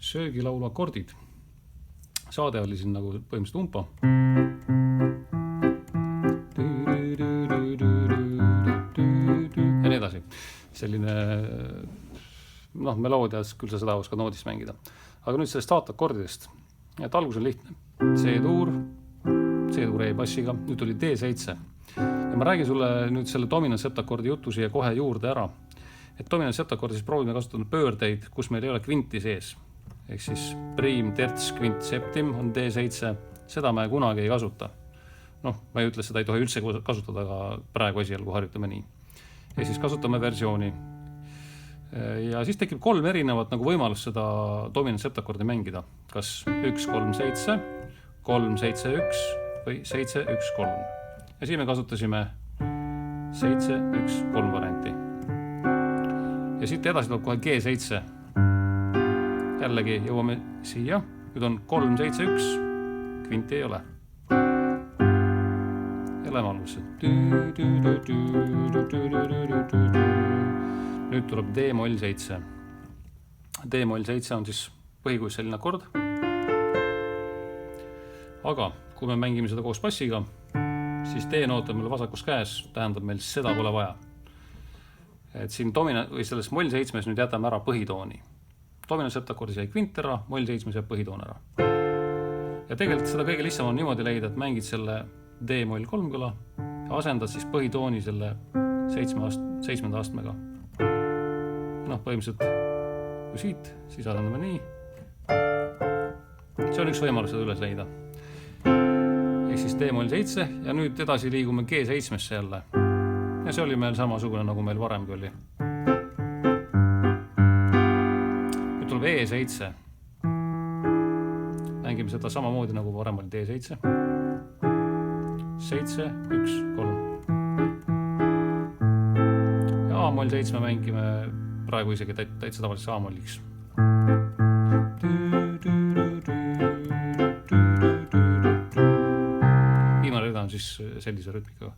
söögilaulu akordid. Saade oli siin nagu põhimõtteliselt umpa. Ja nii edasi. Selline meloodias, küll sa seda oskad noodist mängida. Aga nüüd sellest staatakordidest. Et algus on lihtne. C-tuur E-bassiga, nüüd tuli D7. Ja ma räägin sulle nüüd selle dominant septakordi jutu siia kohe juurde ära. Et dominant septakordi siis proovime kasutada pöördeid, kus meil ei ole kvinti sees. Ehk siis priim, terts, kvint, septim on D7. Seda me kunagi ei kasuta. Ma ei ütle, seda ei tohi üldse kasutada, aga praegu esialgu harjutame nii. Ja siis kasutame versiooni. Ja siis tekib 3 erinevat nagu võimalust seda dominant septakordi mängida. Kas 1-3-7, 3-7-1 või 7-1-3. Ja siin me kasutasime 7-1-3 varianti. Ja siit edasi tuleb kohe G7. Jällegi jõuame siia. Nüüd on 3-7-1. Kvinti ei ole. Ja lähme algusse. Nüüd tuleb D-moll 7. D-moll 7 on siis põhikuus selline akord. Aga kui me mängime seda koos bassiga, siis D-noot on meil vasakus käes, tähendab meil seda pole vaja. Et siin või selles moll 7 nüüd jätame ära põhitooni. Dominant septakordis jäi kvint ära, moll 7 jääb põhitoon ära. Ja tegelikult seda kõige lihtsam on niimoodi leida, et mängid selle D-moll 3 kõla ja asendad siis põhitooni selle 7. astmega. Põhimõtteliselt kui siit, siis asendame nii. See on üks võimalus seda üles leida. Ehk siis D-moll 7 ja nüüd edasi liigume G7-sse jälle. Ja see oli meil samasugune, nagu meil varemgi oli. Nüüd tuleb E7. Mängime seda samamoodi, nagu varem oli D7. 7, 1, 3. Ja A-moll 7 mängime praegu isegi täitsa tavalises A-molliks. Viimane rida on siis sellise rütmikaga.